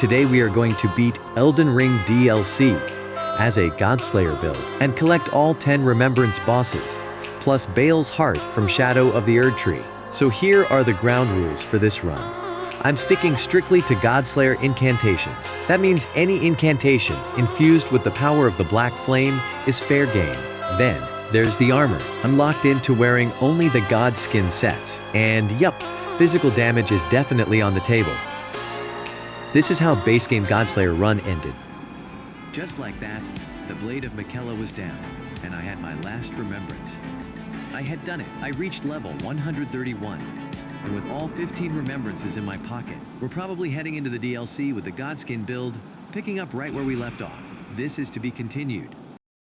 Today we are going to beat Elden Ring DLC as a Godslayer build and collect all 10 remembrance bosses, plus Bale's heart from Shadow of the Erd Tree. So here are the ground rules for this run. I'm sticking strictly to Godslayer incantations. That means any incantation infused with the power of the Black Flame is fair game. Then, there's the armor. I'm locked into wearing only the Godskin sets. And yup, physical damage is definitely on the table. This is how base game Godslayer run ended. Just like that, the blade of Miquella was down, and I had my last remembrance. I had done it. I reached level 131, and with all 15 remembrances in my pocket, we're probably heading into the DLC with the Godskin build, picking up right where we left off. This is to be continued.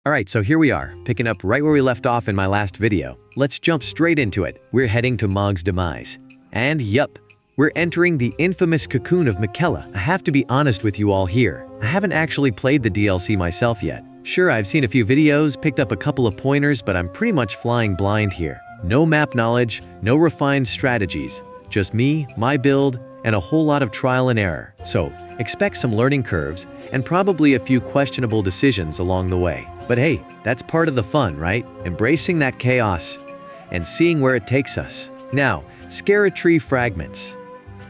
Alright, so here we are, picking up right where we left off in my last video. Let's jump straight into it. We're heading to Mog's demise. And yup, we're entering the infamous cocoon of Miquella. I have to be honest with you all here. I haven't actually played the DLC myself yet. Sure, I've seen a few videos, picked up a couple of pointers, but I'm pretty much flying blind here. No map knowledge, no refined strategies. Just me, my build, and a whole lot of trial and error. So, expect some learning curves, and probably a few questionable decisions along the way. But hey, that's part of the fun, right? Embracing that chaos, and seeing where it takes us. Now, Tree fragments.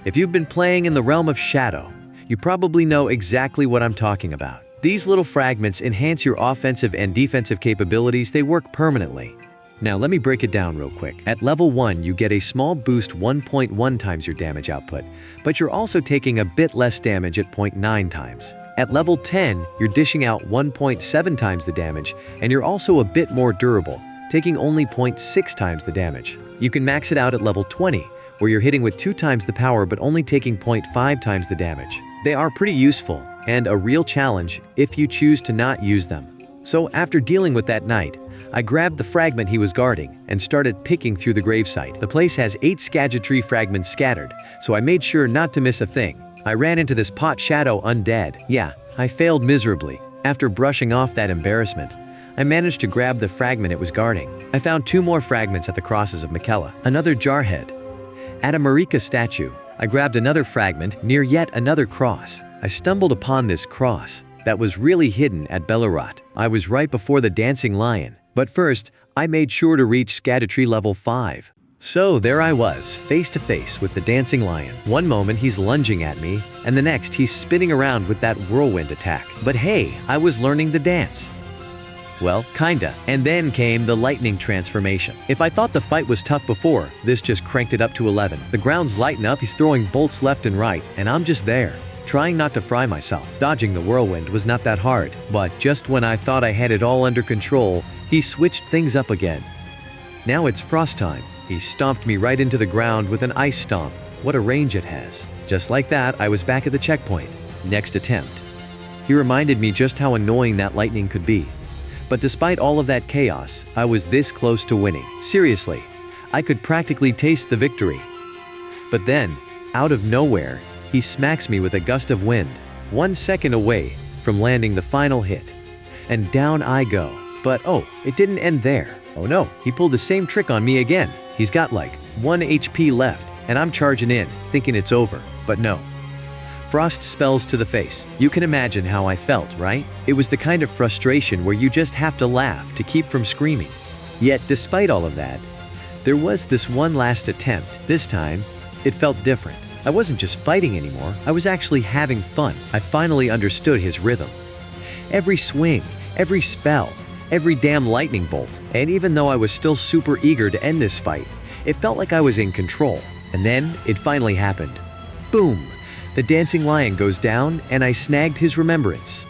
If you've been playing in the realm of Shadow, you probably know exactly what I'm talking about. These little fragments enhance your offensive and defensive capabilities. They work permanently. Now let me break it down real quick. At level 1, you get a small boost 1.1 times your damage output, but you're also taking a bit less damage at 0.9 times. At level 10, you're dishing out 1.7 times the damage, and you're also a bit more durable, taking only 0.6 times the damage. You can max it out at level 20, where you're hitting with 2 times the power but only taking 0.5 times the damage. They are pretty useful and a real challenge if you choose to not use them. So after dealing with that knight, I grabbed the fragment he was guarding and started picking through the gravesite. The place has 8 Tree fragments scattered, so I made sure not to miss a thing. I ran into this pot shadow undead. Yeah, I failed miserably. After brushing off that embarrassment, I managed to grab the fragment it was guarding. I found 2 more fragments at the crosses of Miquella, another jarhead. At a Marika statue, I grabbed another fragment near yet another cross. I stumbled upon this cross that was really hidden at Bellerot. I was right before the dancing lion, but first, I made sure to reach Tree level 5. So there I was, face to face with the dancing lion. One moment he's lunging at me, and the next he's spinning around with that whirlwind attack. But hey, I was learning the dance. Well, kinda. And then came the lightning transformation. If I thought the fight was tough before, this just cranked it up to 11. The ground's lighting up, he's throwing bolts left and right, and I'm just there, trying not to fry myself. Dodging the whirlwind was not that hard, but just when I thought I had it all under control, he switched things up again. Now it's frost time. He stomped me right into the ground with an ice stomp. What a range it has. Just like that, I was back at the checkpoint. Next attempt. He reminded me just how annoying that lightning could be. But despite all of that chaos, I was this close to winning. Seriously, I could practically taste the victory. But then, out of nowhere, he smacks me with a gust of wind, 1 second away from landing the final hit. And down I go. But oh, it didn't end there. Oh no, he pulled the same trick on me again. He's got like 1 HP left, and I'm charging in, thinking it's over. But no. Frost spells to the face. You can imagine how I felt, right? It was the kind of frustration where you just have to laugh to keep from screaming. Yet, despite all of that, there was this one last attempt. This time, it felt different. I wasn't just fighting anymore, I was actually having fun. I finally understood his rhythm. Every swing, every spell, every damn lightning bolt. And even though I was still super eager to end this fight, it felt like I was in control. And then, it finally happened. Boom! The dancing lion goes down, and I snagged his remembrance.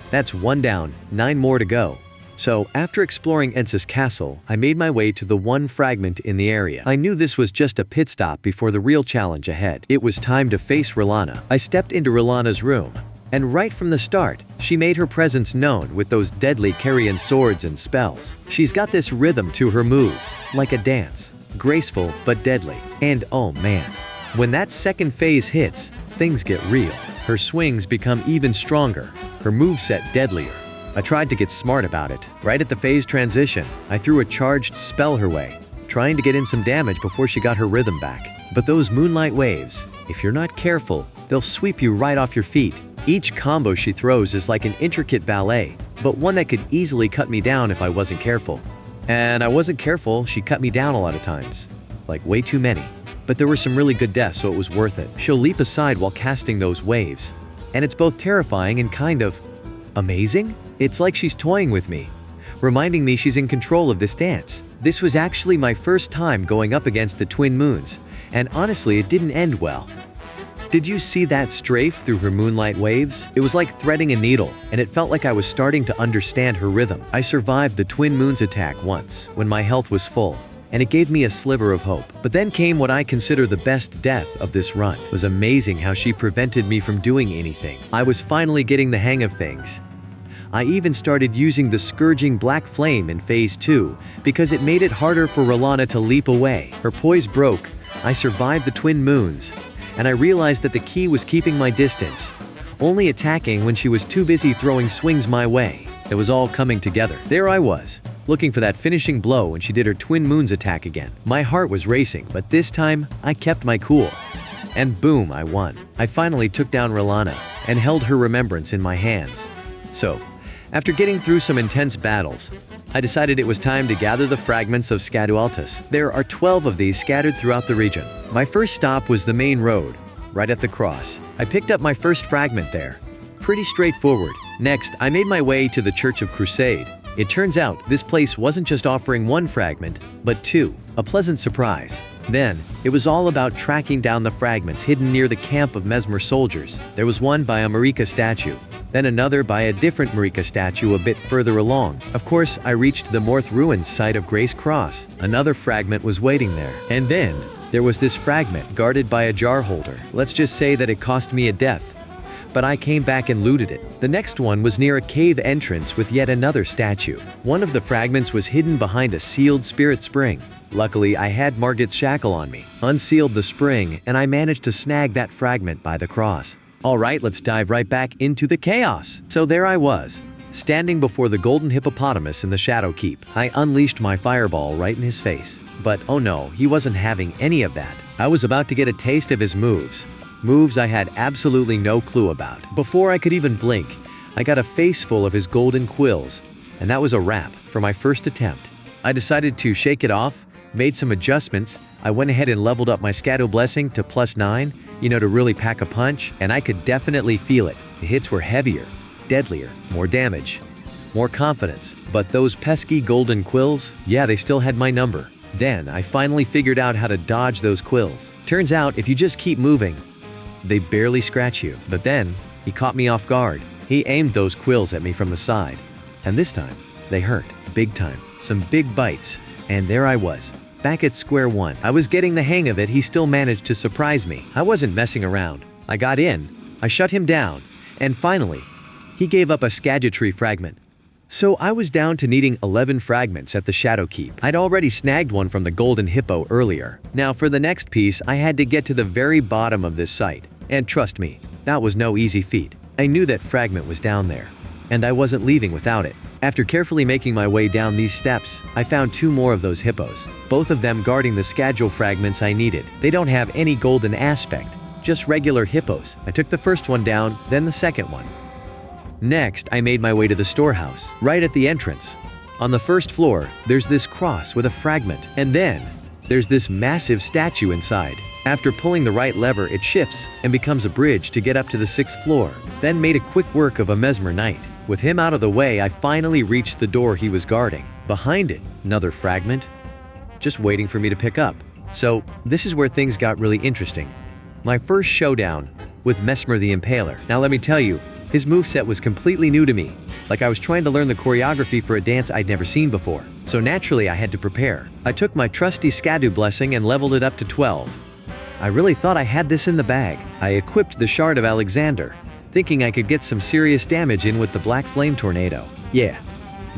That's 1 down, 9 more to go. So, after exploring Ensis Castle, I made my way to the 1 fragment in the area. I knew this was just a pit stop before the real challenge ahead. It was time to face Rilana. I stepped into Rilana's room, and right from the start, she made her presence known with those deadly Carian swords and spells. She's got this rhythm to her moves, like a dance. Graceful, but deadly. And oh man, when that second phase hits, things get real. Her swings become even stronger, her moveset deadlier. I tried to get smart about it. Right at the phase transition, I threw a charged spell her way, trying to get in some damage before she got her rhythm back. But those moonlight waves, if you're not careful, they'll sweep you right off your feet. Each combo she throws is like an intricate ballet, but one that could easily cut me down if I wasn't careful. And I wasn't careful, she cut me down a lot of times. Like way too many. But there were some really good deaths, so it was worth it. She'll leap aside while casting those waves. And it's both terrifying and kind of amazing. It's like she's toying with me, reminding me she's in control of this dance. This was actually my first time going up against the twin moons, and honestly, it didn't end well. Did you see that strafe through her moonlight waves? It was like threading a needle, and it felt like I was starting to understand her rhythm. I survived the twin moons attack once, when my health was full, and it gave me a sliver of hope. But then came what I consider the best death of this run. It was amazing how she prevented me from doing anything. I was finally getting the hang of things. I even started using the scourging black flame in phase 2 because it made it harder for Rolana to leap away. Her poise broke, I survived the twin moons, and I realized that the key was keeping my distance, only attacking when she was too busy throwing swings my way. It was all coming together. There I was, looking for that finishing blow when she did her twin moons attack again. My heart was racing, but this time, I kept my cool. And boom, I won. I finally took down Rolana and held her remembrance in my hands. So, after getting through some intense battles, I decided it was time to gather the fragments of Scadualtus. There are 12 of these scattered throughout the region. My first stop was the main road, right at the cross. I picked up my first fragment there. Pretty straightforward. Next, I made my way to the Church of Crusade. It turns out, this place wasn't just offering one fragment, but two. A pleasant surprise. Then, it was all about tracking down the fragments hidden near the camp of Mesmer soldiers. There was one by a Marika statue, then another by a different Marika statue a bit further along. Of course, I reached the Morth Ruins site of Grace Cross. Another fragment was waiting there. And then, there was this fragment guarded by a jar holder. Let's just say that it cost me a death, but I came back and looted it. The next one was near a cave entrance with yet another statue. One of the fragments was hidden behind a sealed spirit spring. Luckily, I had Margit's shackle on me, unsealed the spring, and I managed to snag that fragment by the cross. Alright, let's dive right back into the chaos. So there I was, standing before the golden hippopotamus in the Shadow Keep. I unleashed my fireball right in his face. But oh no, he wasn't having any of that. I was about to get a taste of his moves. Moves I had absolutely no clue about. Before I could even blink, I got a face full of his golden quills, and that was a wrap for my first attempt. I decided to shake it off, made some adjustments. I went ahead and leveled up my Scado Blessing to +9, to really pack a punch, and I could definitely feel it. The hits were heavier, deadlier, more damage, more confidence. But those pesky golden quills, yeah, they still had my number. Then I finally figured out how to dodge those quills. Turns out if you just keep moving, they barely scratch you. But then, he caught me off guard. He aimed those quills at me from the side. And this time, they hurt. Big time. Some big bites. And there I was, back at square one. I was getting the hang of it. He still managed to surprise me. I wasn't messing around. I got in, I shut him down, and finally, he gave up a Scadutree fragment. So I was down to needing 11 fragments at the Shadow Keep. I'd already snagged one from the Golden Hippo earlier. Now for the next piece, I had to get to the very bottom of this site. And trust me, that was no easy feat. I knew that fragment was down there, and I wasn't leaving without it. After carefully making my way down these steps, I found 2 more of those hippos, both of them guarding the Scadule fragments I needed. They don't have any golden aspect, just regular hippos. I took the first one down, then the second one. Next, I made my way to the storehouse, right at the entrance. On the first floor, there's this cross with a fragment, and then there's this massive statue inside. After pulling the right lever, it shifts and becomes a bridge to get up to the 6th floor. Then made a quick work of a Mesmer Knight. With him out of the way, I finally reached the door he was guarding. Behind it, another fragment, just waiting for me to pick up. So, this is where things got really interesting. My first showdown with Mesmer the Impaler. Now let me tell you, his moveset was completely new to me. Like I was trying to learn the choreography for a dance I'd never seen before. So naturally I had to prepare. I took my trusty Scadu Blessing and leveled it up to 12. I really thought I had this in the bag. I equipped the Shard of Alexander, thinking I could get some serious damage in with the Black Flame Tornado. Yeah,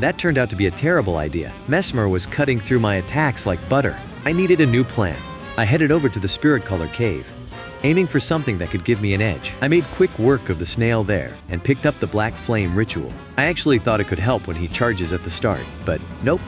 that turned out to be a terrible idea. Mesmer was cutting through my attacks like butter. I needed a new plan. I headed over to the Spirit Color Cave, aiming for something that could give me an edge. I made quick work of the snail there and picked up the Black Flame Ritual. I actually thought it could help when he charges at the start, but nope.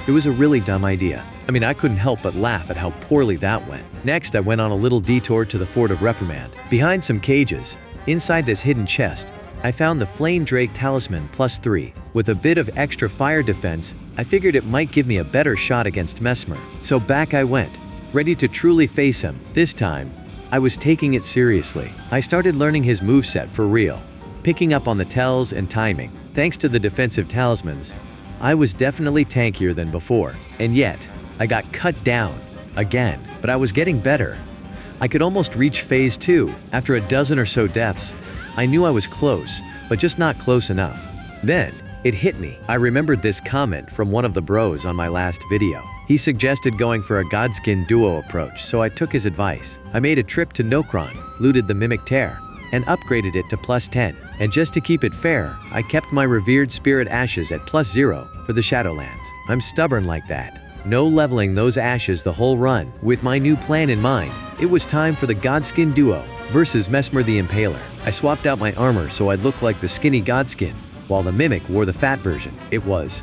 It was a really dumb idea. I couldn't help but laugh at how poorly that went. Next, I went on a little detour to the Fort of Reprimand. Behind some cages, inside this hidden chest, I found the Flame Drake Talisman +3. With a bit of extra fire defense, I figured it might give me a better shot against Mesmer. So back I went, ready to truly face him. This time, I was taking it seriously. I started learning his moveset for real, picking up on the tells and timing. Thanks to the defensive talismans, I was definitely tankier than before. And yet, I got cut down, again. But I was getting better. I could almost reach phase 2. After a dozen or so deaths, I knew I was close, but just not close enough. Then, it hit me. I remembered this comment from one of the bros on my last video. He suggested going for a Godskin duo approach, so I took his advice. I made a trip to Nokron, looted the Mimic Tear, and upgraded it to +10. And just to keep it fair, I kept my revered spirit ashes at +0 for the Shadowlands. I'm stubborn like that. No leveling those ashes the whole run. With my new plan in mind, it was time for the Godskin duo versus Mesmer the Impaler. I swapped out my armor so I'd look like the skinny Godskin, while the Mimic wore the fat version. It was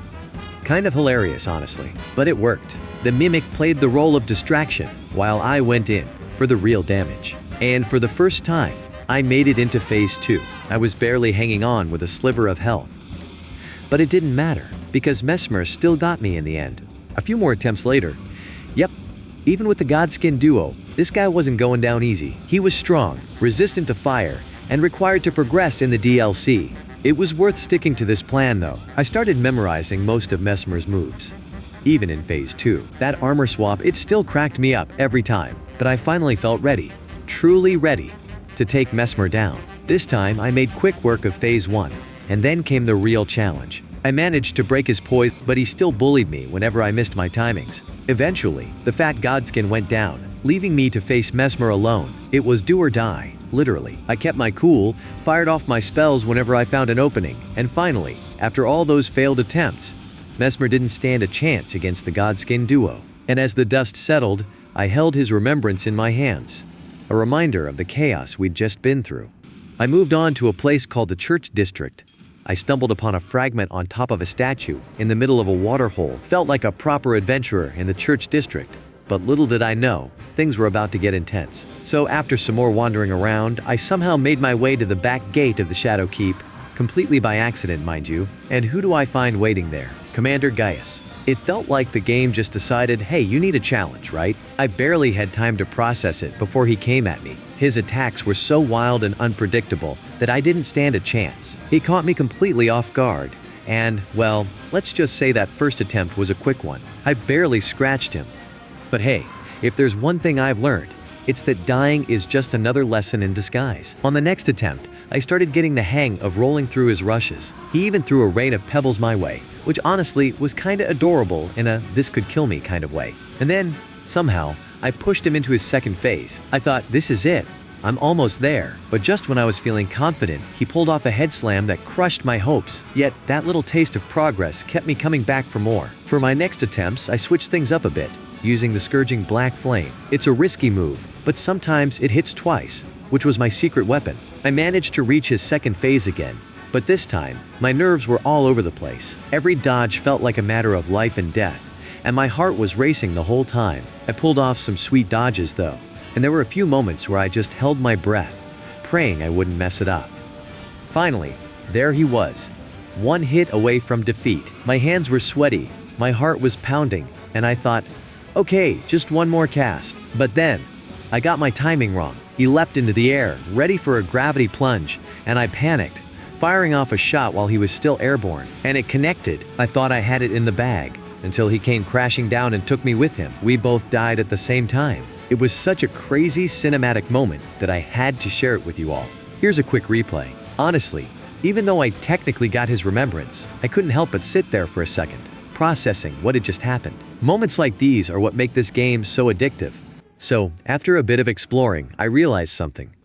kind of hilarious, honestly, but it worked. The Mimic played the role of distraction, while I went in for the real damage. And for the first time, I made it into phase 2. I was barely hanging on with a sliver of health. But it didn't matter, because Mesmer still got me in the end. A few more attempts later, yep, even with the Godskin duo, this guy wasn't going down easy. He was strong, resistant to fire, and required to progress in the DLC. It was worth sticking to this plan though. I started memorizing most of Mesmer's moves. Even in phase 2, that armor swap, it still cracked me up every time. But I finally felt ready, truly ready, to take Mesmer down. This time I made quick work of phase 1, and then came the real challenge. I managed to break his poise, but he still bullied me whenever I missed my timings. Eventually, the fat Godskin went down, leaving me to face Mesmer alone. It was do or die, literally. I kept my cool, fired off my spells whenever I found an opening, and finally, after all those failed attempts, Mesmer didn't stand a chance against the Godskin duo. And as the dust settled, I held his remembrance in my hands, a reminder of the chaos we'd just been through. I moved on to a place called the Church District. I stumbled upon a fragment on top of a statue in the middle of a waterhole. Felt like a proper adventurer in the Church District, but little did I know, things were about to get intense. So after some more wandering around, I somehow made my way to the back gate of the Shadow Keep, completely by accident, mind you. And who do I find waiting there? Commander Gaius. It felt like the game just decided, hey, you need a challenge, right? I barely had time to process it before he came at me. His attacks were so wild and unpredictable that I didn't stand a chance. He caught me completely off guard, and, well, let's just say that first attempt was a quick one. I barely scratched him. But hey, if there's one thing I've learned, it's that dying is just another lesson in disguise. On the next attempt, I started getting the hang of rolling through his rushes. He even threw a rain of pebbles my way, which honestly was kinda adorable in a this could kill me kind of way. And then, somehow, I pushed him into his second phase. I thought, this is it. I'm almost there. But just when I was feeling confident, he pulled off a head slam that crushed my hopes. Yet, that little taste of progress kept me coming back for more. For my next attempts, I switched things up a bit, using the Scourging Black Flame. It's a risky move, but sometimes it hits twice, which was my secret weapon. I managed to reach his second phase again, but this time, my nerves were all over the place. Every dodge felt like a matter of life and death, and my heart was racing the whole time. I pulled off some sweet dodges though, and there were a few moments where I just held my breath, praying I wouldn't mess it up. Finally, there he was, one hit away from defeat. My hands were sweaty, my heart was pounding, and I thought, okay, just one more cast. But then, I got my timing wrong. He leapt into the air, ready for a gravity plunge, and I panicked, firing off a shot while he was still airborne. And it connected. I thought I had it in the bag, until he came crashing down and took me with him. We both died at the same time. It was such a crazy cinematic moment that I had to share it with you all. Here's a quick replay. Honestly, even though I technically got his remembrance, I couldn't help but sit there for a second, processing what had just happened. Moments like these are what make this game so addictive. So, after a bit of exploring, I realized something.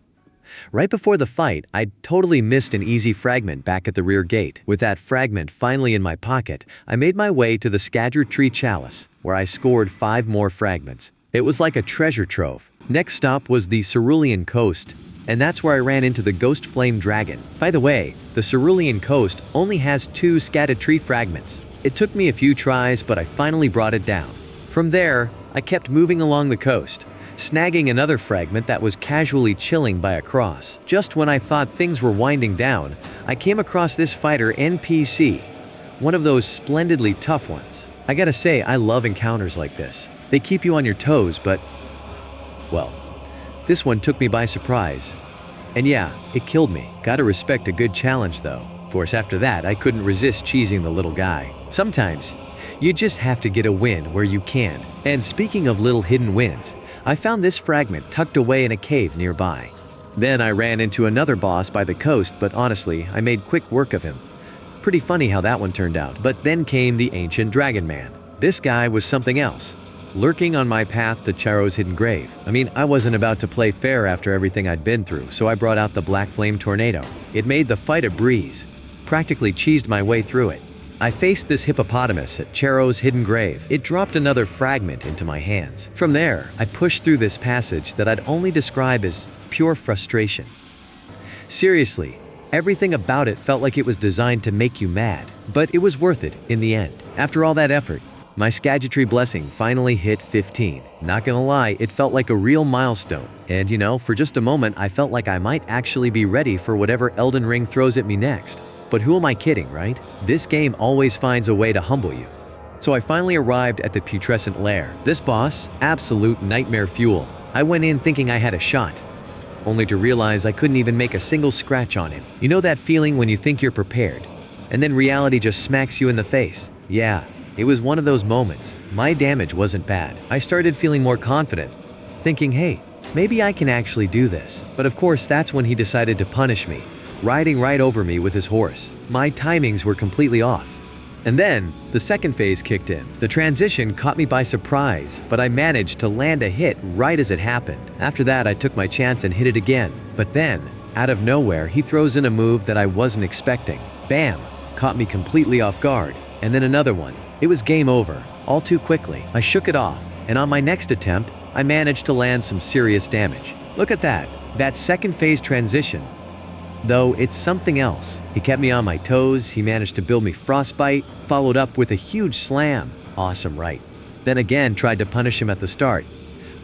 Right before the fight, I'd totally missed an easy fragment back at the rear gate. With that fragment finally in my pocket, I made my way to the Scadger Tree Chalice, where I scored 5 more fragments. It was like a treasure trove. Next stop was the Cerulean Coast, and that's where I ran into the Ghost Flame Dragon. By the way, the Cerulean Coast only has 2 Scattered Tree fragments. It took me a few tries, but I finally brought it down. From there, I kept moving along the coast, snagging another fragment that was casually chilling by a cross. Just when I thought things were winding down, I came across this fighter NPC, one of those splendidly tough ones. I gotta say, I love encounters like this. They keep you on your toes, but, well, this one took me by surprise. And yeah, it killed me. Gotta respect a good challenge though. Of course, after that, I couldn't resist cheesing the little guy. Sometimes, you just have to get a win where you can. And speaking of little hidden wins, I found this fragment tucked away in a cave nearby. Then I ran into another boss by the coast, but honestly, I made quick work of him. Pretty funny how that one turned out. But then came the ancient dragon man. This guy was something else, lurking on my path to Charo's hidden grave. I mean, I wasn't about to play fair after everything I'd been through, so I brought out the black flame tornado. It made the fight a breeze, practically cheesed my way through it. I faced this hippopotamus at Charo's hidden grave. It dropped another fragment into my hands. From there, I pushed through this passage that I'd only describe as pure frustration. Seriously, everything about it felt like it was designed to make you mad, but it was worth it in the end. After all that effort, my Scagetry blessing finally hit 15. Not gonna lie, it felt like a real milestone. And you know, for just a moment, I felt like I might actually be ready for whatever Elden Ring throws at me next. But who am I kidding, right? This game always finds a way to humble you. So I finally arrived at the putrescent lair. This boss, absolute nightmare fuel. I went in thinking I had a shot, only to realize I couldn't even make a single scratch on him. You know that feeling when you think you're prepared, and then reality just smacks you in the face? Yeah, it was one of those moments. My damage wasn't bad. I started feeling more confident, thinking, hey, maybe I can actually do this. But of course, that's when he decided to punish me, riding right over me with his horse. My timings were completely off. And then, the second phase kicked in. The transition caught me by surprise, but I managed to land a hit right as it happened. After that, I took my chance and hit it again. But then, out of nowhere, he throws in a move that I wasn't expecting. Bam! Caught me completely off guard. And then another one. It was game over, all too quickly. I shook it off, and on my next attempt, I managed to land some serious damage. Look at that. That second phase transition, though, it's something else. He kept me on my toes, he managed to build me frostbite, followed up with a huge slam. Awesome, right? Then again tried to punish him at the start,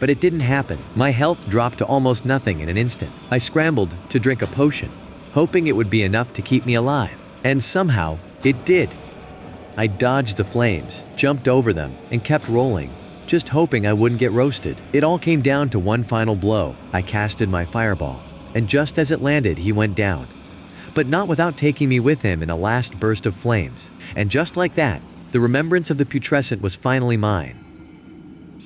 but it didn't happen. My health dropped to almost nothing in an instant. I scrambled to drink a potion, hoping it would be enough to keep me alive. And somehow, it did. I dodged the flames, jumped over them, and kept rolling, just hoping I wouldn't get roasted. It all came down to one final blow. I casted my fireball, and just as it landed, he went down. But not without taking me with him in a last burst of flames. And just like that, the remembrance of the putrescent was finally mine.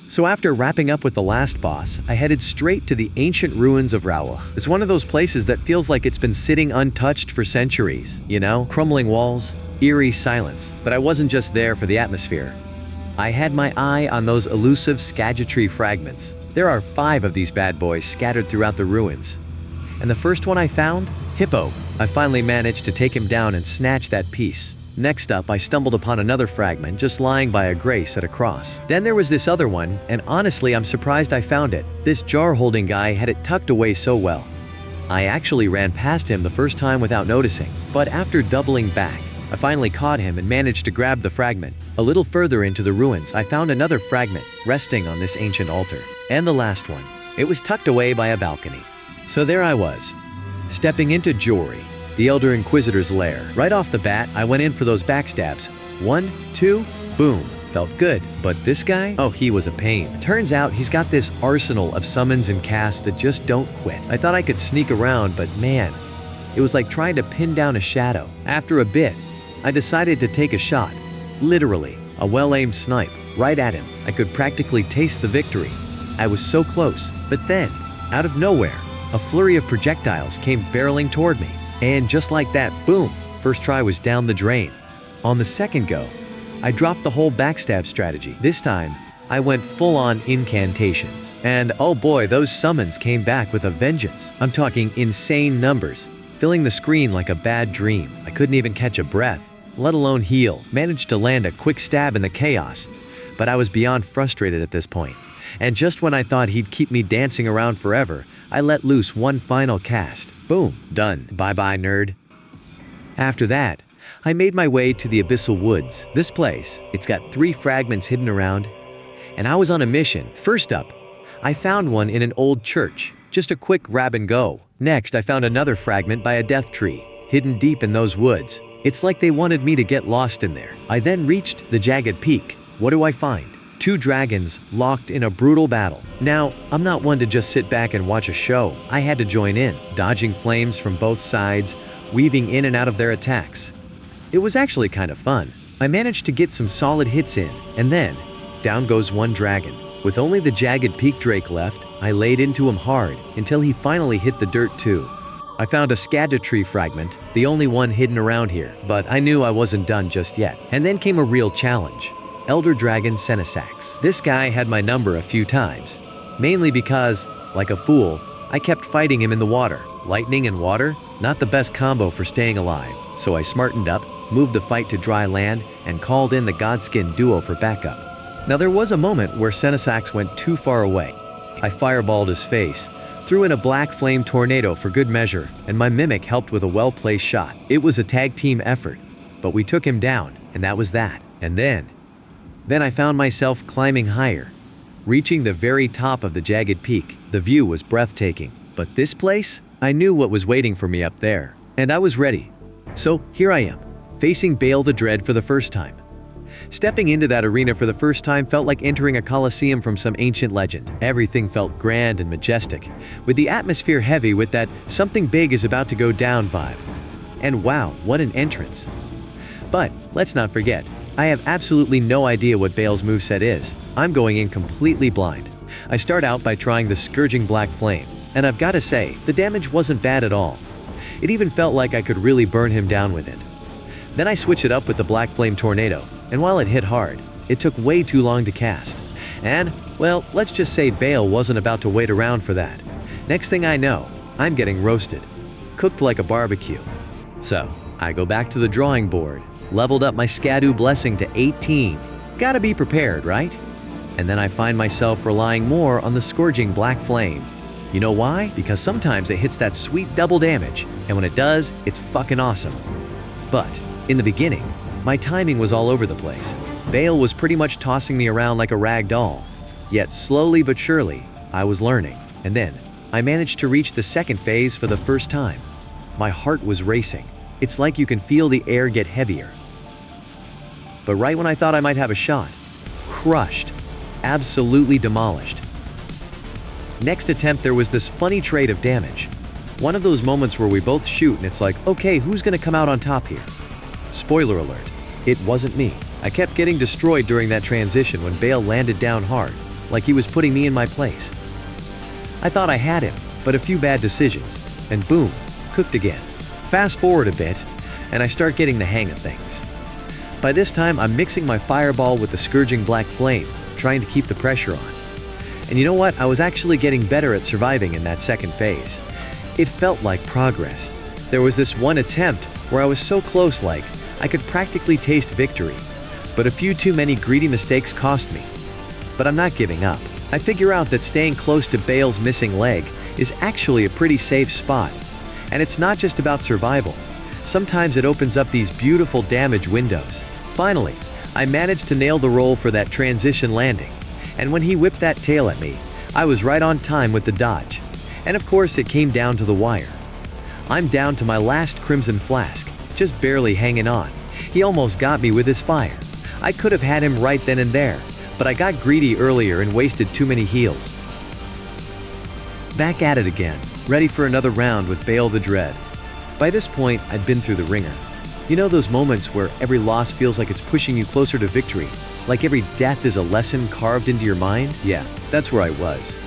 So after wrapping up with the last boss, I headed straight to the ancient ruins of Rauch. It's one of those places that feels like it's been sitting untouched for centuries, you know? Crumbling walls, eerie silence. But I wasn't just there for the atmosphere. I had my eye on those elusive Scagetry fragments. There are 5 of these bad boys scattered throughout the ruins. And the first one I found? Hippo. I finally managed to take him down and snatch that piece. Next up, I stumbled upon another fragment just lying by a grace at a cross. Then there was this other one, and honestly, I'm surprised I found it. This jar-holding guy had it tucked away so well. I actually ran past him the first time without noticing, but after doubling back, I finally caught him and managed to grab the fragment. A little further into the ruins, I found another fragment resting on this ancient altar. And the last one. It was tucked away by a balcony. So there I was, stepping into Jory, the Elder Inquisitor's lair. Right off the bat, I went in for those backstabs. 1, 2, boom. Felt good. But this guy? Oh, he was a pain. Turns out he's got this arsenal of summons and casts that just don't quit. I thought I could sneak around, but man, it was like trying to pin down a shadow. After a bit, I decided to take a shot. Literally, a well-aimed snipe, right at him. I could practically taste the victory. I was so close. But then, out of nowhere, a flurry of projectiles came barreling toward me. And just like that, boom, first try was down the drain. On the second go, I dropped the whole backstab strategy. This time, I went full-on incantations. And oh boy, those summons came back with a vengeance. I'm talking insane numbers, filling the screen like a bad dream. I couldn't even catch a breath, let alone heal. Managed to land a quick stab in the chaos, but I was beyond frustrated at this point. And just when I thought he'd keep me dancing around forever, I let loose one final cast. Boom, done. Bye-bye, nerd. After that, I made my way to the Abyssal Woods. This place, it's got 3 fragments hidden around. and I was on a mission. First up, I found one in an old church, just a quick grab and go. Next, I found another fragment by a death tree, hidden deep in those woods. It's like they wanted me to get lost in there. I then reached the jagged peak. What do I find? 2 dragons locked in a brutal battle. Now, I'm not one to just sit back and watch a show. I had to join in, dodging flames from both sides, weaving in and out of their attacks. It was actually kind of fun. I managed to get some solid hits in, and then, down goes one dragon. With only the jagged peak drake left, I laid into him hard until he finally hit the dirt too. I found a scada tree fragment, the only one hidden around here, but I knew I wasn't done just yet. And then came a real challenge. Elder Dragon Senesax. This guy had my number a few times, mainly because, like a fool, I kept fighting him in the water. Lightning and water, not the best combo for staying alive, so I smartened up, moved the fight to dry land, and called in the Godskin duo for backup. Now there was a moment where Senesax went too far away. I fireballed his face, threw in a black flame tornado for good measure, and my mimic helped with a well-placed shot. It was a tag team effort, but we took him down, and that was that. And then I found myself climbing higher, reaching the very top of the jagged peak. The view was breathtaking, but this place? I knew what was waiting for me up there, and I was ready. So here I am, facing Baal the Dread for the first time. Stepping into that arena for the first time felt like entering a coliseum from some ancient legend. Everything felt grand and majestic, with the atmosphere heavy with that something big is about to go down vibe. And wow, what an entrance. But let's not forget, I have absolutely no idea what Baal's moveset is. I'm going in completely blind. I start out by trying the Scourging Black Flame, and I've got to say, the damage wasn't bad at all. It even felt like I could really burn him down with it. Then I switch it up with the Black Flame Tornado, and while it hit hard, it took way too long to cast. And, well, let's just say Baal wasn't about to wait around for that. Next thing I know, I'm getting roasted, cooked like a barbecue. So, I go back to the drawing board, leveled up my Scadu Blessing to 18. Gotta be prepared, right? And then I find myself relying more on the Scourging Black Flame. You know why? Because sometimes it hits that sweet double damage, and when it does, it's fucking awesome. But, in the beginning, my timing was all over the place. Baal was pretty much tossing me around like a rag doll. Yet slowly but surely, I was learning. And then, I managed to reach the second phase for the first time. My heart was racing. It's like you can feel the air get heavier. But right when I thought I might have a shot, crushed, absolutely demolished. Next attempt there was this funny trade of damage. One of those moments where we both shoot and it's like, okay, who's gonna come out on top here? Spoiler alert, it wasn't me. I kept getting destroyed during that transition when Baal landed down hard, like he was putting me in my place. I thought I had him, but a few bad decisions, and boom, cooked again. Fast forward a bit, and I start getting the hang of things. By this time, I'm mixing my fireball with the Scourging Black Flame, trying to keep the pressure on. And you know what? I was actually getting better at surviving in that second phase. It felt like progress. There was this one attempt where I was so close, like I could practically taste victory, but a few too many greedy mistakes cost me. But I'm not giving up. I figure out that staying close to Baal's missing leg is actually a pretty safe spot. And it's not just about survival. Sometimes it opens up these beautiful damage windows. Finally, I managed to nail the roll for that transition landing. And when he whipped that tail at me, I was right on time with the dodge. And of course, it came down to the wire. I'm down to my last Crimson Flask, just barely hanging on. He almost got me with his fire. I could have had him right then and there, but I got greedy earlier and wasted too many heals. Back at it again, ready for another round with Baal the Dread. By this point, I'd been through the ringer. You know those moments where every loss feels like it's pushing you closer to victory? Like every death is a lesson carved into your mind? Yeah, that's where I was.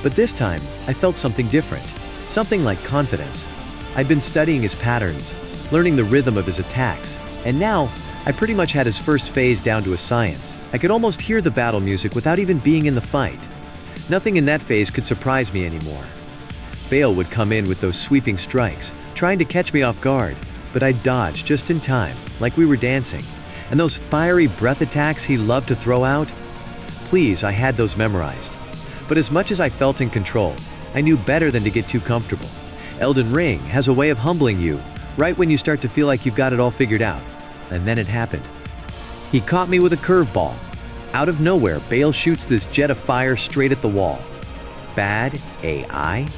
But this time, I felt something different. Something like confidence. I'd been studying his patterns, learning the rhythm of his attacks, and now, I pretty much had his first phase down to a science. I could almost hear the battle music without even being in the fight. Nothing in that phase could surprise me anymore. Baal would come in with those sweeping strikes, trying to catch me off guard, but I'd dodge just in time, like we were dancing. And those fiery breath attacks he loved to throw out? Please, I had those memorized. But as much as I felt in control, I knew better than to get too comfortable. Elden Ring has a way of humbling you, right when you start to feel like you've got it all figured out. And then it happened. He caught me with a curveball. Out of nowhere, Bale shoots this jet of fire straight at the wall. Bad AI?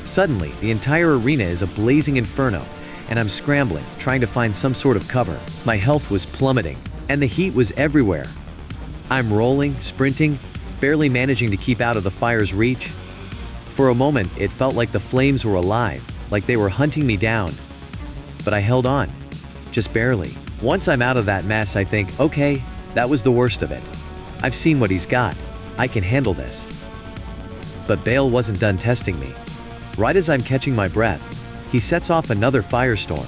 Suddenly, the entire arena is a blazing inferno, and I'm scrambling, trying to find some sort of cover. My health was plummeting, and the heat was everywhere. I'm rolling, sprinting, barely managing to keep out of the fire's reach. For a moment, it felt like the flames were alive, like they were hunting me down. But I held on, just barely. Once I'm out of that mess, I think, okay, that was the worst of it. I've seen what he's got. I can handle this. But Bale wasn't done testing me. Right as I'm catching my breath, he sets off another firestorm.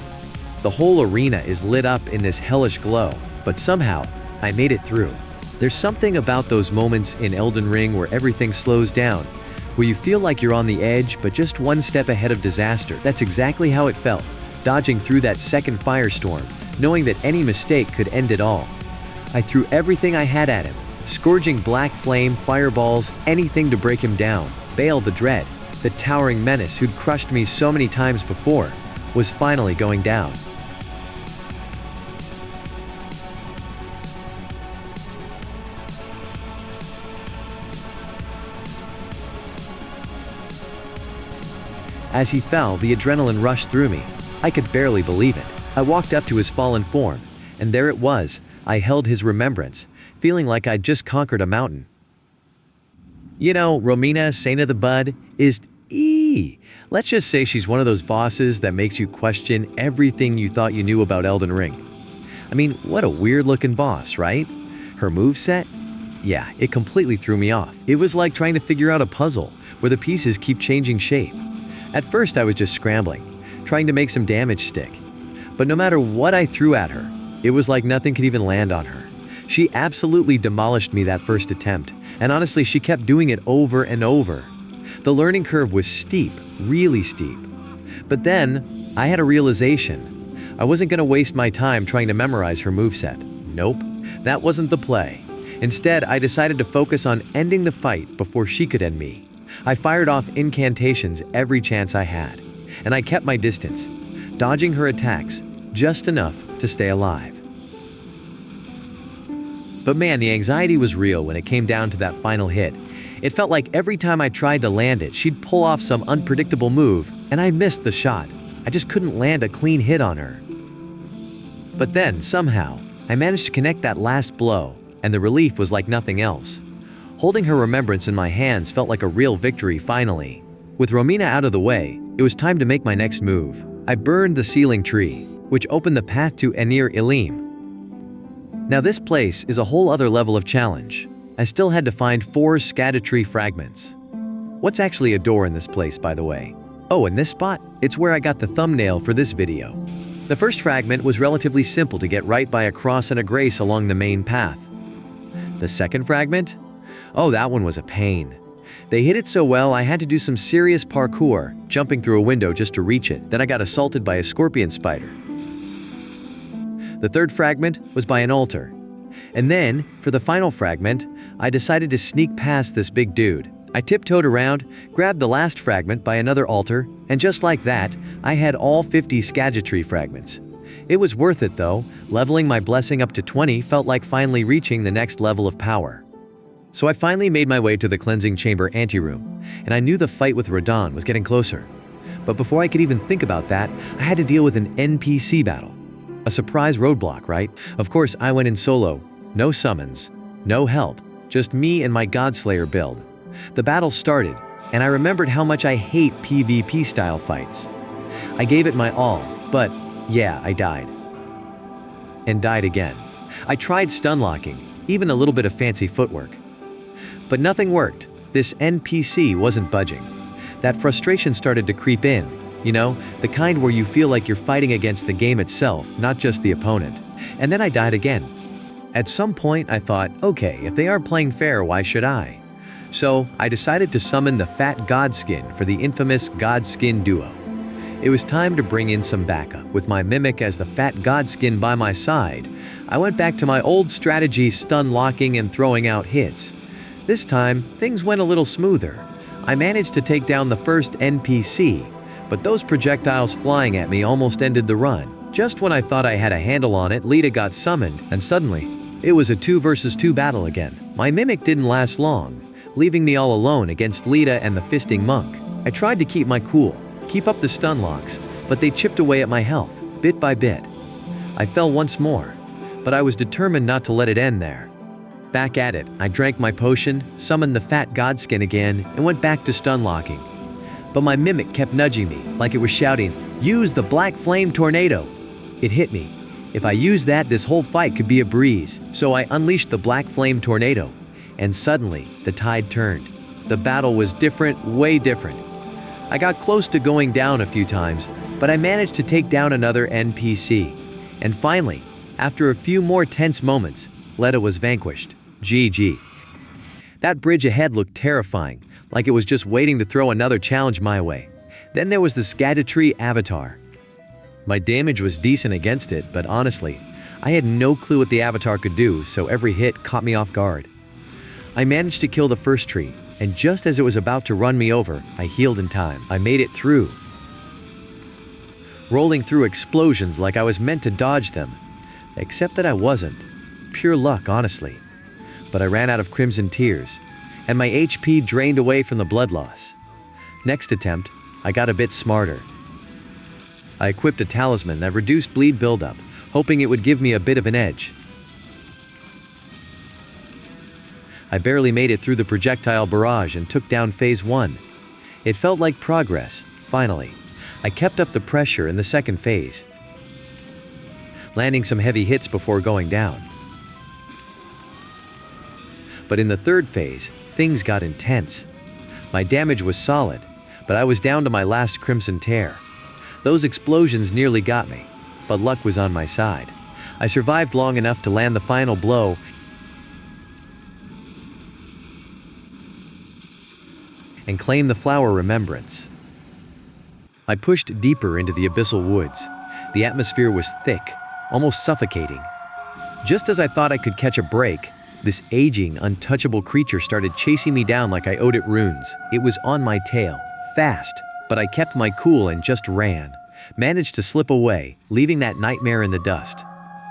The whole arena is lit up in this hellish glow, but somehow, I made it through. There's something about those moments in Elden Ring where everything slows down, where you feel like you're on the edge but just one step ahead of disaster. That's exactly how it felt, dodging through that second firestorm, knowing that any mistake could end it all. I threw everything I had at him, scourging black flame, fireballs, anything to break him down. Bale the Dread, the towering menace who'd crushed me so many times before, was finally going down. As he fell, the adrenaline rushed through me. I could barely believe it. I walked up to his fallen form, and there it was. I held his remembrance, feeling like I'd just conquered a mountain. You know, Romina, Saint of the Bud, is let's just say she's one of those bosses that makes you question everything you thought you knew about Elden Ring. I mean, what a weird-looking boss, right? Her moveset? Yeah, it completely threw me off. It was like trying to figure out a puzzle, where the pieces keep changing shape. At first, I was just scrambling, trying to make some damage stick. But no matter what I threw at her, it was like nothing could even land on her. She absolutely demolished me that first attempt, and honestly, she kept doing it over and over. The learning curve was steep, really steep. But then, I had a realization. I wasn't going to waste my time trying to memorize her moveset. Nope, that wasn't the play. Instead, I decided to focus on ending the fight before she could end me. I fired off incantations every chance I had, and I kept my distance, dodging her attacks just enough to stay alive. But man, the anxiety was real when it came down to that final hit. It felt like every time I tried to land it, she'd pull off some unpredictable move, and I missed the shot. I just couldn't land a clean hit on her. But then, somehow, I managed to connect that last blow, and the relief was like nothing else. Holding her remembrance in my hands felt like a real victory finally. With Romina out of the way, it was time to make my next move. I burned the ceiling tree, which opened the path to Anir Ilim. Now this place is a whole other level of challenge. I still had to find 4 Scattertree fragments. What's actually a door in this place, by the way? Oh, in this spot? It's where I got the thumbnail for this video. The first fragment was relatively simple to get right by a cross and a grace along the main path. The second fragment? Oh, that one was a pain. They hit it so well I had to do some serious parkour, jumping through a window just to reach it. Then I got assaulted by a scorpion spider. The third fragment was by an altar. And then, for the final fragment, I decided to sneak past this big dude. I tiptoed around, grabbed the last fragment by another altar, and just like that, I had all 50 Scattertree fragments. It was worth it though. Leveling my blessing up to 20 felt like finally reaching the next level of power. So I finally made my way to the cleansing chamber anteroom, and I knew the fight with Radahn was getting closer. But before I could even think about that, I had to deal with an NPC battle. A surprise roadblock, right? Of course, I went in solo. No summons, no help, just me and my Godslayer build. The battle started, and I remembered how much I hate PvP-style fights. I gave it my all, but yeah, I died. And died again. I tried stun locking, even a little bit of fancy footwork. But nothing worked. This NPC wasn't budging. That frustration started to creep in, you know, the kind where you feel like you're fighting against the game itself, not just the opponent. And then I died again. At some point, I thought, okay, if they aren't playing fair, why should I? So, I decided to summon the Fat Godskin for the infamous Godskin duo. It was time to bring in some backup. With my Mimic as the Fat Godskin by my side, I went back to my old strategy, stun locking and throwing out hits. This time, things went a little smoother. I managed to take down the first NPC, but those projectiles flying at me almost ended the run. Just when I thought I had a handle on it, Lita got summoned, and suddenly, it was a 2 versus 2 battle again. My mimic didn't last long, leaving me all alone against Lita and the fisting monk. I tried to keep my cool, keep up the stun locks, but they chipped away at my health, bit by bit. I fell once more, but I was determined not to let it end there. Back at it, I drank my potion, summoned the fat godskin again, and went back to stun locking. But my mimic kept nudging me, like it was shouting, "Use the black flame tornado!" It hit me. If I used that, this whole fight could be a breeze. So I unleashed the black flame tornado, and suddenly, the tide turned. The battle was different, way different. I got close to going down a few times, but I managed to take down another NPC. And finally, after a few more tense moments, Letta was vanquished. GG. That bridge ahead looked terrifying, like it was just waiting to throw another challenge my way. Then there was the Scadutree avatar. My damage was decent against it, but honestly, I had no clue what the avatar could do, so every hit caught me off guard. I managed to kill the first tree, and just as it was about to run me over, I healed in time. I made it through, rolling through explosions like I was meant to dodge them, except that I wasn't. Pure luck, honestly. But I ran out of crimson tears, and my HP drained away from the blood loss. Next attempt, I got a bit smarter. I equipped a talisman that reduced bleed buildup, hoping it would give me a bit of an edge. I barely made it through the projectile barrage and took down phase 1. It felt like progress, finally. I kept up the pressure in the second phase, landing some heavy hits before going down. But in the third phase, things got intense. My damage was solid, but I was down to my last crimson tear. Those explosions nearly got me, but luck was on my side. I survived long enough to land the final blow and claim the flower remembrance. I pushed deeper into the abyssal woods. The atmosphere was thick, almost suffocating. Just as I thought I could catch a break, this aging, untouchable creature started chasing me down like I owed it runes. It was on my tail, fast, but I kept my cool and just ran. Managed to slip away, leaving that nightmare in the dust.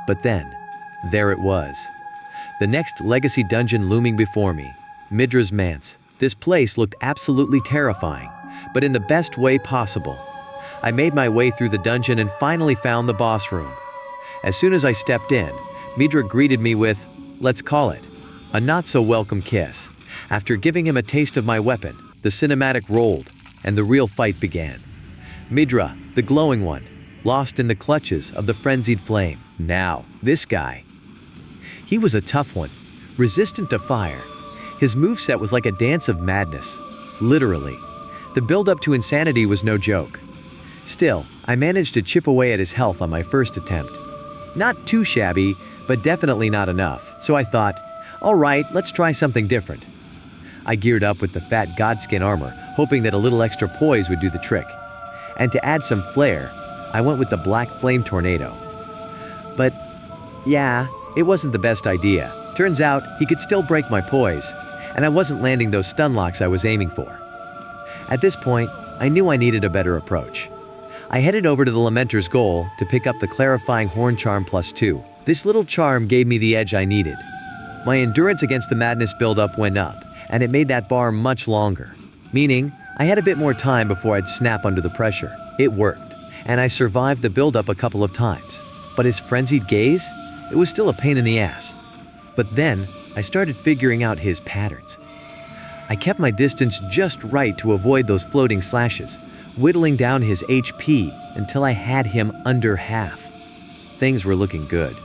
But then, there it was. The next legacy dungeon looming before me, Midra's Manse. This place looked absolutely terrifying, but in the best way possible. I made my way through the dungeon and finally found the boss room. As soon as I stepped in, Midra greeted me with, let's call it, a not-so-welcome kiss. After giving him a taste of my weapon, the cinematic rolled, and the real fight began. Midra, the glowing one, lost in the clutches of the frenzied flame. Now, this guy. He was a tough one, resistant to fire. His moveset was like a dance of madness, literally. The build-up to insanity was no joke. Still, I managed to chip away at his health on my first attempt. Not too shabby, but definitely not enough, so I thought, alright, let's try something different. I geared up with the fat godskin armor, hoping that a little extra poise would do the trick. And to add some flair, I went with the black flame tornado. But, yeah, it wasn't the best idea. Turns out, he could still break my poise, and I wasn't landing those stun locks I was aiming for. At this point, I knew I needed a better approach. I headed over to the Lamenter's Goal to pick up the Clarifying Horn Charm +2. This little charm gave me the edge I needed. My endurance against the madness buildup went up, and it made that bar much longer. Meaning, I had a bit more time before I'd snap under the pressure. It worked, and I survived the buildup a couple of times. But his frenzied gaze? It was still a pain in the ass. But then, I started figuring out his patterns. I kept my distance just right to avoid those floating slashes, whittling down his HP until I had him under half. Things were looking good.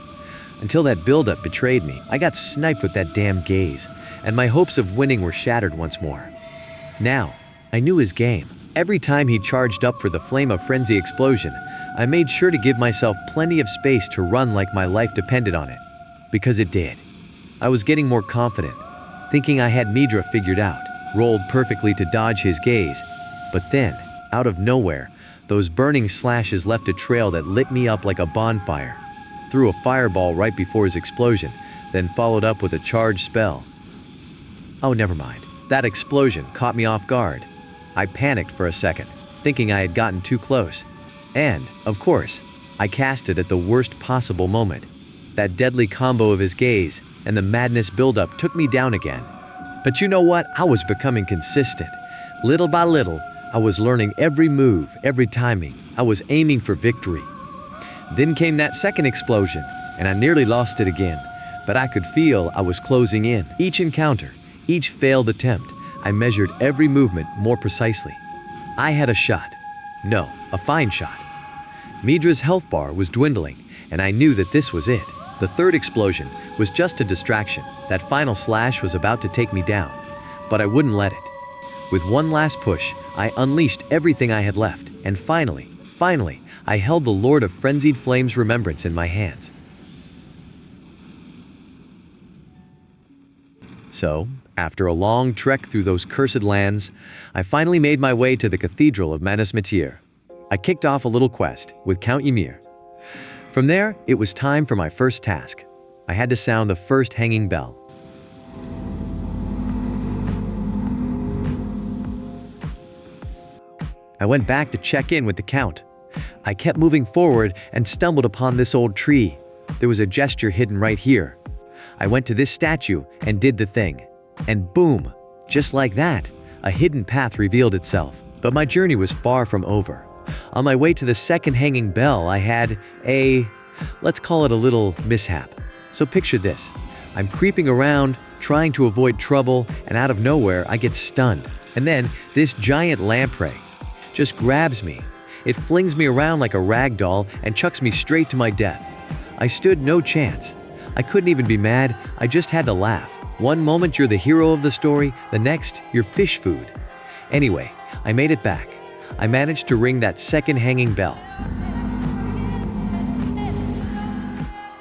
Until that buildup betrayed me. I got sniped with that damn gaze, and my hopes of winning were shattered once more. Now, I knew his game. Every time he charged up for the Flame of Frenzy explosion, I made sure to give myself plenty of space to run like my life depended on it. Because it did. I was getting more confident, thinking I had Midra figured out, rolled perfectly to dodge his gaze. But then, out of nowhere, those burning slashes left a trail that lit me up like a bonfire. Threw a fireball right before his explosion, then followed up with a charge spell. Oh, never mind. That explosion caught me off guard. I panicked for a second, thinking I had gotten too close. And, of course, I cast it at the worst possible moment. That deadly combo of his gaze and the madness buildup took me down again. But you know what? I was becoming consistent. Little by little, I was learning every move, every timing. I was aiming for victory. Then came that second explosion, and I nearly lost it again. But I could feel I was closing in. Each encounter, each failed attempt, I measured every movement more precisely. I had a shot. No, a fine shot. Midra's health bar was dwindling, and I knew that this was it. The third explosion was just a distraction. That final slash was about to take me down, but I wouldn't let it. With one last push, I unleashed everything I had left, and finally, I held the Lord of Frenzied Flames Remembrance in my hands. So, after a long trek through those cursed lands, I finally made my way to the Cathedral of Manus Metir. I kicked off a little quest with Count Ymir. From there, it was time for my first task. I had to sound the first hanging bell. I went back to check in with the Count. I kept moving forward and stumbled upon this old tree. There was a gesture hidden right here. I went to this statue and did the thing. And boom, just like that, a hidden path revealed itself. But my journey was far from over. On my way to the second hanging bell, I had let's call it a little mishap. So picture this. I'm creeping around, trying to avoid trouble, and out of nowhere, I get stunned. And then this giant lamprey just grabs me. It flings me around like a rag doll and chucks me straight to my death. I stood no chance. I couldn't even be mad, I just had to laugh. One moment you're the hero of the story, the next you're fish food. Anyway, I made it back. I managed to ring that second hanging bell.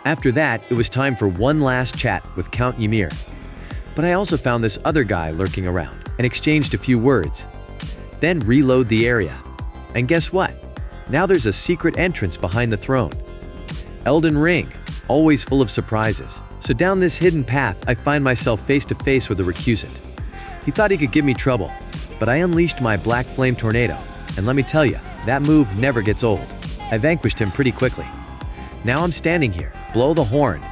After that, it was time for one last chat with Count Ymir. But I also found this other guy lurking around and exchanged a few words. Then reload the area. And guess what? Now there's a secret entrance behind the throne. Elden Ring, always full of surprises. So down this hidden path, I find myself face to face with a recusant. He thought he could give me trouble, but I unleashed my black flame tornado. And let me tell you, that move never gets old. I vanquished him pretty quickly. Now I'm standing here, blow the horn.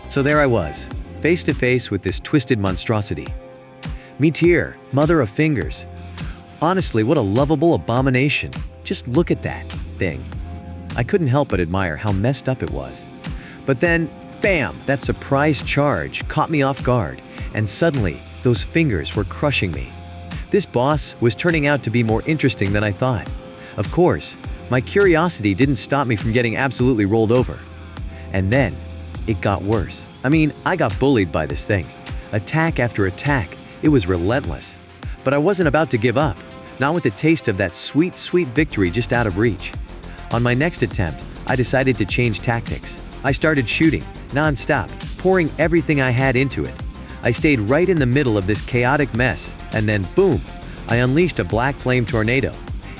So there I was, face to face with this twisted monstrosity. Metir, mother of fingers. Honestly, what a lovable abomination. Just look at that thing. I couldn't help but admire how messed up it was. But then, bam, that surprise charge caught me off guard, and suddenly, those fingers were crushing me. This boss was turning out to be more interesting than I thought. Of course, my curiosity didn't stop me from getting absolutely rolled over. And then, it got worse. I got bullied by this thing. Attack after attack, it was relentless. But I wasn't about to give up, not with the taste of that sweet, sweet victory just out of reach. On my next attempt, I decided to change tactics. I started shooting, non-stop, pouring everything I had into it. I stayed right in the middle of this chaotic mess, and then boom, I unleashed a black flame tornado.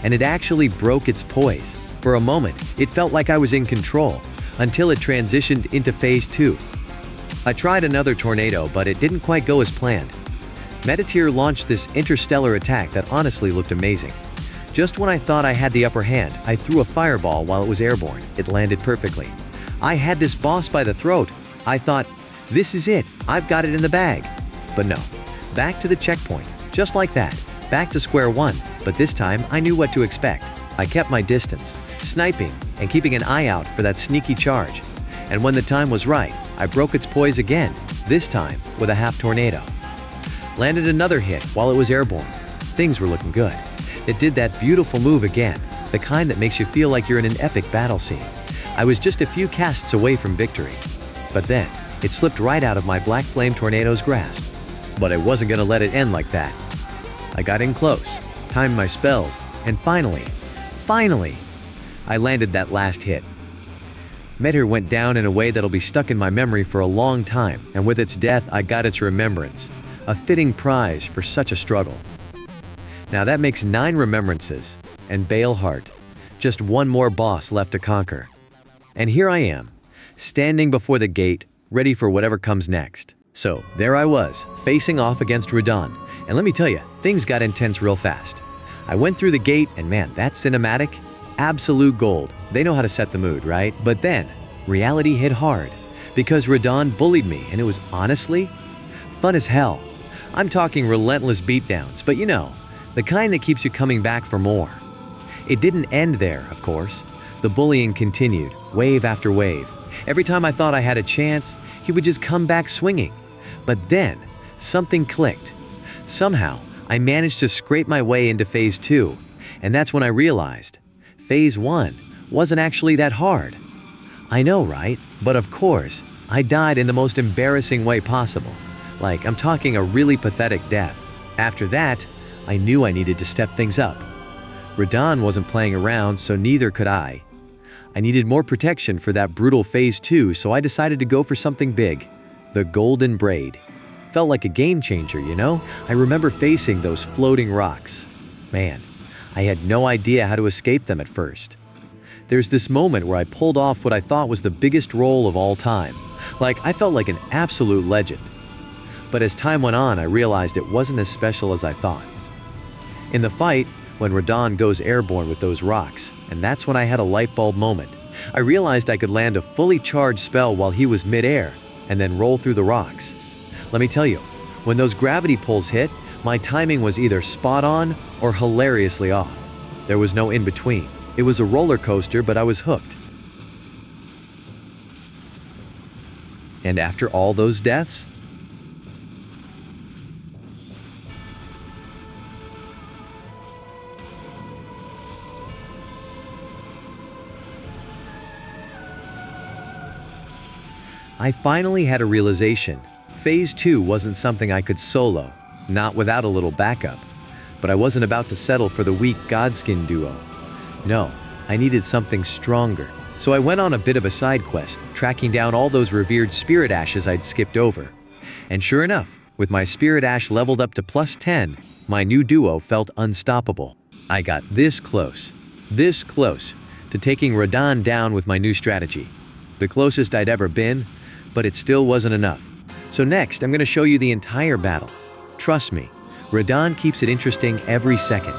And it actually broke its poise. For a moment, it felt like I was in control, until it transitioned into phase 2. I tried another tornado, but it didn't quite go as planned. Metir launched this interstellar attack that honestly looked amazing. Just when I thought I had the upper hand, I threw a fireball while it was airborne. It landed perfectly. I had this boss by the throat. I thought, this is it, I've got it in the bag. But no, back to the checkpoint, just like that, back to square one. But this time, I knew what to expect. I kept my distance, sniping and keeping an eye out for that sneaky charge. And when the time was right, I broke its poise again, this time with a half tornado. Landed another hit while it was airborne. Things were looking good. It did that beautiful move again, the kind that makes you feel like you're in an epic battle scene. I was just a few casts away from victory. But then, it slipped right out of my black flame tornado's grasp. But I wasn't gonna let it end like that. I got in close, timed my spells, and finally, I landed that last hit. Metir went down in a way that'll be stuck in my memory for a long time, and with its death, I got its remembrance, a fitting prize for such a struggle. Now that makes 9 remembrances, and Bale Heart, just one more boss left to conquer. And here I am, standing before the gate, ready for whatever comes next. So there I was, facing off against Radon, and let me tell you, things got intense real fast. I went through the gate and man, that cinematic, absolute gold. They know how to set the mood, right? But then, reality hit hard because Radon bullied me and it was honestly fun as hell. I'm talking relentless beatdowns, but you know, the kind that keeps you coming back for more. It didn't end there, of course. The bullying continued, wave after wave. Every time I thought I had a chance, he would just come back swinging. But then, something clicked. Somehow, I managed to scrape my way into Phase 2, and that's when I realized Phase 1 wasn't actually that hard. I know, right? But of course, I died in the most embarrassing way possible. Like, I'm talking a really pathetic death. After that, I knew I needed to step things up. Radon wasn't playing around, so neither could I. I needed more protection for that brutal Phase 2, so I decided to go for something big. The Golden Braid. Felt like a game changer, you know? I remember facing those floating rocks. Man, I had no idea how to escape them at first. There's this moment where I pulled off what I thought was the biggest roll of all time. Like, I felt like an absolute legend. But as time went on, I realized it wasn't as special as I thought. In the fight, when Radon goes airborne with those rocks, and that's when I had a light bulb moment. I realized I could land a fully charged spell while he was mid-air, and then roll through the rocks. Let me tell you, when those gravity pulls hit, my timing was either spot on or hilariously off. There was no in-between. It was a roller coaster, but I was hooked. And after all those deaths, I finally had a realization. Phase 2 wasn't something I could solo, not without a little backup. But I wasn't about to settle for the weak Godskin duo. No, I needed something stronger. So I went on a bit of a side quest, tracking down all those revered spirit ashes I'd skipped over. And sure enough, with my spirit ash leveled up to +10, my new duo felt unstoppable. I got this close to taking Radon down with my new strategy. The closest I'd ever been, but it still wasn't enough. So next, I'm going to show you the entire battle. Trust me, Radon keeps it interesting every second.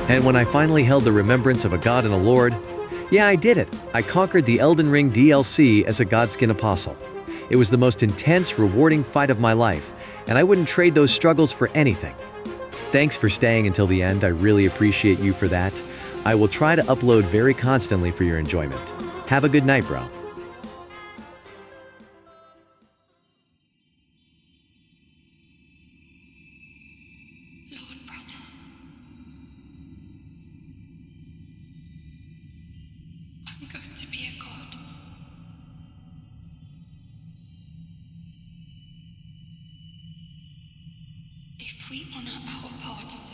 And when I finally held the remembrance of a god and a lord, yeah, I did it. I conquered the Elden Ring DLC as a Godskin Apostle. It was the most intense, rewarding fight of my life, and I wouldn't trade those struggles for anything. Thanks for staying until the end, I really appreciate you for that. I will try to upload very constantly for your enjoyment. Have a good night, bro. Lord brother, I'm going to be a god. If we honor our part of